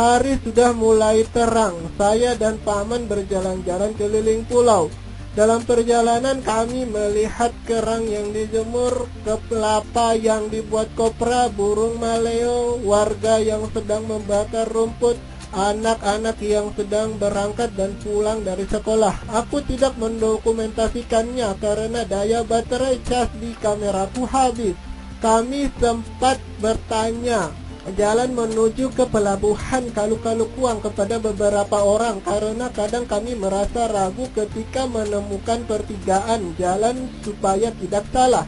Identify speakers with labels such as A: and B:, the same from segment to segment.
A: Hari sudah mulai terang. Saya dan paman berjalan-jalan keliling pulau. Dalam perjalanan kami melihat kerang yang dijemur, kelapa yang dibuat kopra, burung maleo, warga yang sedang membakar rumput, anak-anak yang sedang berangkat dan pulang dari sekolah. Aku tidak mendokumentasikannya karena daya baterai cas di kameraku habis. Kami sempat bertanya jalan menuju ke pelabuhan Kalu-Kalu Kuang kepada beberapa orang karena kadang kami merasa ragu ketika menemukan pertigaan jalan supaya tidak salah.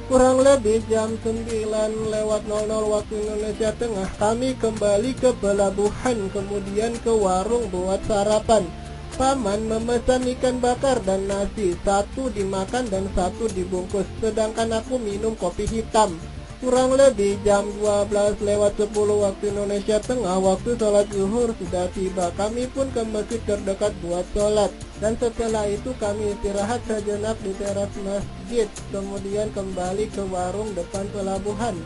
A: Kurang lebih jam 9:00 waktu Indonesia Tengah kami kembali ke pelabuhan, kemudian ke warung buat sarapan. Paman memesan ikan bakar dan nasi, satu dimakan dan satu dibungkus, sedangkan aku minum kopi hitam. Kurang lebih jam 12:10 waktu Indonesia Tengah, waktu sholat zuhur sudah tiba. Kami pun ke masjid terdekat buat sholat. Dan setelah itu kami istirahat sejenak di teras masjid, kemudian kembali ke warung depan pelabuhan.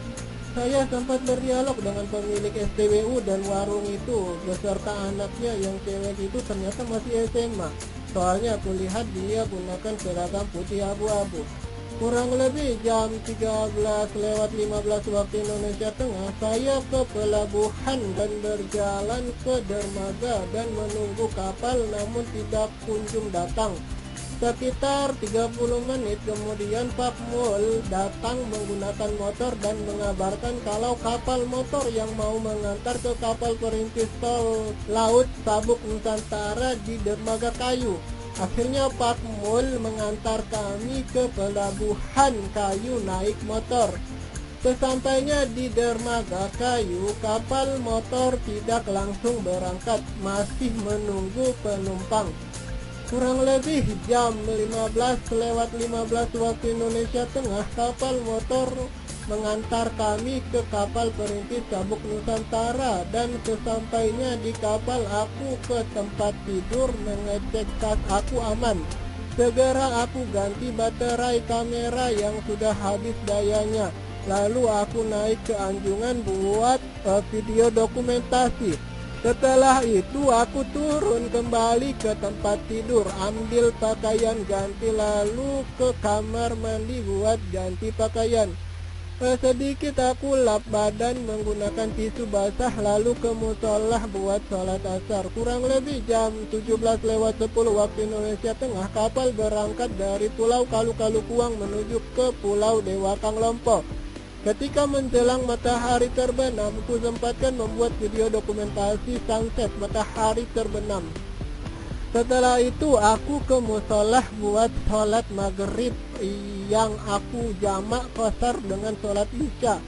A: Saya sempat berdialog dengan pemilik SPBU dan warung itu, beserta anaknya yang cewek itu ternyata masih SMA. Soalnya aku lihat dia gunakan seragam putih abu-abu. Kurang lebih jam 13:15 waktu Indonesia Tengah, saya ke pelabuhan dan berjalan ke dermaga dan menunggu kapal namun tidak kunjung datang. Sekitar 30 menit kemudian Pak Mul datang menggunakan motor dan mengabarkan kalau kapal motor yang mau mengantar ke kapal perintis tol laut Sabuk Nusantara di dermaga kayu. Akhirnya Pak Mul mengantar kami ke pelabuhan kayu naik motor. Sesampainya di dermaga kayu, kapal motor tidak langsung berangkat, masih menunggu penumpang. Kurang lebih jam 15:15 waktu Indonesia Tengah, kapal motor mengantar kami ke kapal perintis Sabuk Nusantara, dan sesampainya di kapal aku ke tempat tidur mengecek tas aku aman. Segera aku ganti baterai kamera yang sudah habis dayanya. Lalu aku naik ke Anjungan buat video dokumentasi. Setelah itu aku turun kembali ke tempat tidur, ambil pakaian ganti lalu ke kamar mandi buat ganti pakaian. Sedikit aku lap badan menggunakan tisu basah lalu ke musolah buat sholat asar. Kurang lebih jam 17:10 waktu Indonesia Tengah, kapal berangkat dari Pulau Kalu-Kalu Kuang menuju ke Pulau Dewakang Lompok. Ketika menjelang matahari terbenam, aku sempatkan membuat video dokumentasi sunset matahari terbenam. Setelah itu aku ke musolah buat sholat maghrib yang aku jamak qasar dengan sholat isya.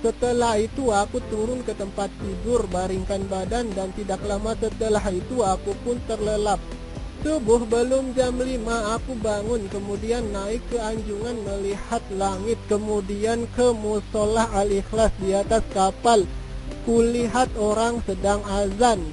A: Setelah itu aku turun ke tempat tidur, baringkan badan, dan tidak lama setelah itu aku pun terlelap. Subuh belum jam 5 aku bangun, kemudian naik ke Anjungan melihat langit, kemudian ke musolah Al-Ikhlas di atas kapal. Kulihat orang sedang azan,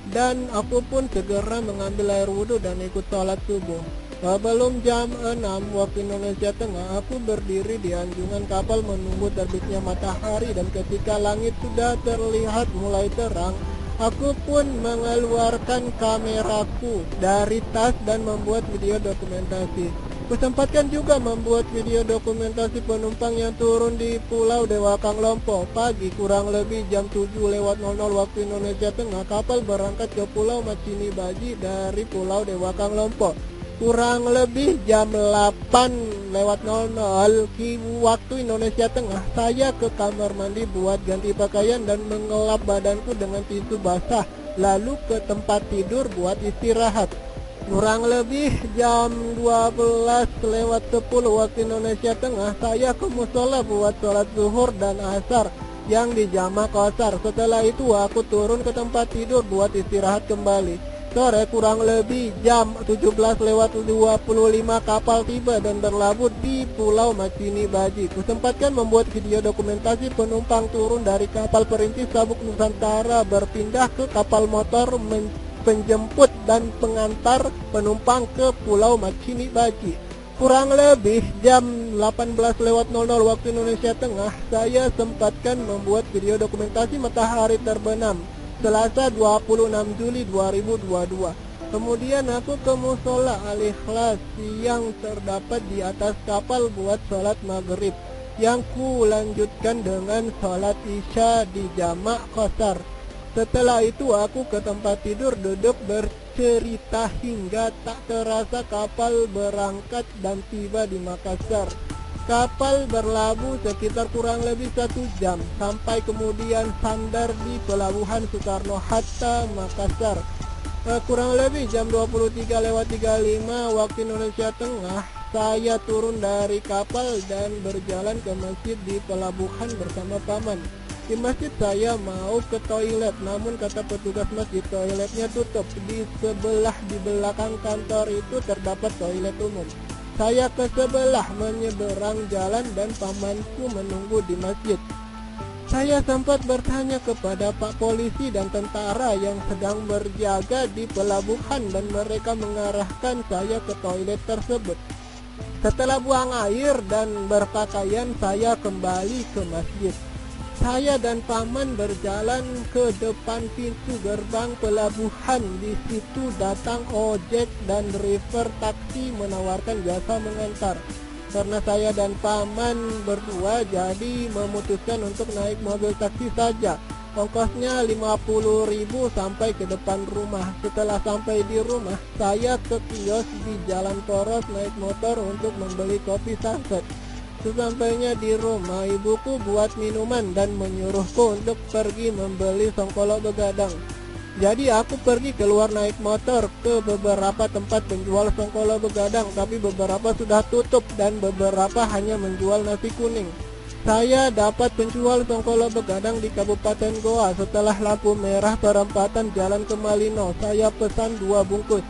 A: dan aku pun segera mengambil air wudhu dan ikut sholat subuh. Belum jam 6 waktu Indonesia Tengah, aku berdiri di anjungan kapal menunggu terbitnya matahari, dan ketika langit sudah terlihat mulai terang, aku pun mengeluarkan kameraku dari tas dan membuat video dokumentasi. Kusempatkan juga membuat video dokumentasi penumpang yang turun di Pulau Dewakang Lompok. Pagi kurang lebih jam 7:00 waktu Indonesia Tengah, kapal berangkat ke Pulau Macini Baji dari Pulau Dewakang Lompok. Kurang lebih jam 8:00 waktu Indonesia Tengah, saya ke kamar mandi buat ganti pakaian dan mengelap badanku dengan tisu basah, lalu ke tempat tidur buat istirahat. Kurang lebih jam 12:10 waktu Indonesia Tengah, saya ke musola buat sholat zuhur dan asar yang dijamak qasar. Setelah itu aku turun ke tempat tidur buat istirahat kembali. Sore kurang lebih jam 17:25 kapal tiba dan berlabuh di Pulau Macini Baji. Kusempatkan membuat video dokumentasi penumpang turun dari kapal perintis Sabuk Nusantara berpindah ke kapal motor penjemput dan pengantar penumpang ke Pulau Macini Baji. Kurang lebih jam 18:00 waktu Indonesia Tengah, saya sempatkan membuat video dokumentasi matahari terbenam. Selasa 26 Juli 2022. Kemudian aku ke musola Al-Ikhlas yang terdapat di atas kapal buat sholat maghrib, yang ku lanjutkan dengan sholat isya di jamak qasar. Setelah itu aku ke tempat tidur duduk bercerita hingga tak terasa kapal berangkat dan tiba di Makassar. Kapal berlabuh sekitar kurang lebih 1 jam, sampai kemudian sandar di Pelabuhan Soekarno-Hatta, Makassar. Kurang lebih jam 23:35 waktu Indonesia Tengah, saya turun dari kapal dan berjalan ke masjid di pelabuhan bersama paman. Di masjid saya mau ke toilet, namun kata petugas masjid toiletnya tutup. Di belakang kantor itu terdapat toilet umum. Saya ke sebelah menyeberang jalan dan pamanku menunggu di masjid. Saya sempat bertanya kepada Pak Polisi dan tentara yang sedang berjaga di pelabuhan dan mereka mengarahkan saya ke toilet tersebut. Setelah buang air dan berpakaian, saya kembali ke masjid. Saya dan paman berjalan ke depan pintu gerbang pelabuhan. Di situ datang ojek dan driver taksi menawarkan jasa mengantar. Karena saya dan paman berdua, jadi memutuskan untuk naik mobil taksi saja. Ongkosnya 50.000 sampai ke depan rumah. Setelah sampai di rumah, saya ke kios di Jalan Poros naik motor untuk membeli kopi saset. Sesampainya di rumah, ibuku buat minuman dan menyuruhku untuk pergi membeli songkolok begadang. Jadi aku pergi keluar naik motor ke beberapa tempat penjual songkolok begadang, tapi beberapa sudah tutup dan beberapa hanya menjual nasi kuning. Saya dapat penjual songkolok begadang di Kabupaten Goa. Setelah lampu merah perempatan jalan ke Malino, saya pesan 2 bungkus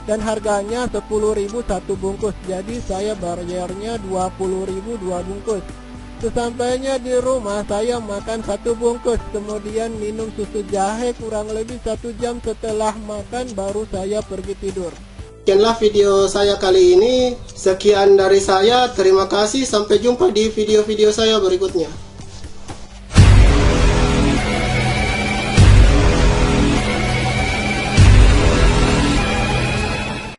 A: dan harganya 10.000 1 bungkus. Jadi saya bayarnya 20.000 2 bungkus. Sesampainya di rumah, saya makan 1 bungkus, kemudian minum susu jahe. Kurang lebih 1 jam setelah makan baru saya pergi tidur.
B: Sekianlah video saya kali ini. Sekian dari saya, terima kasih, sampai jumpa di video-video saya berikutnya.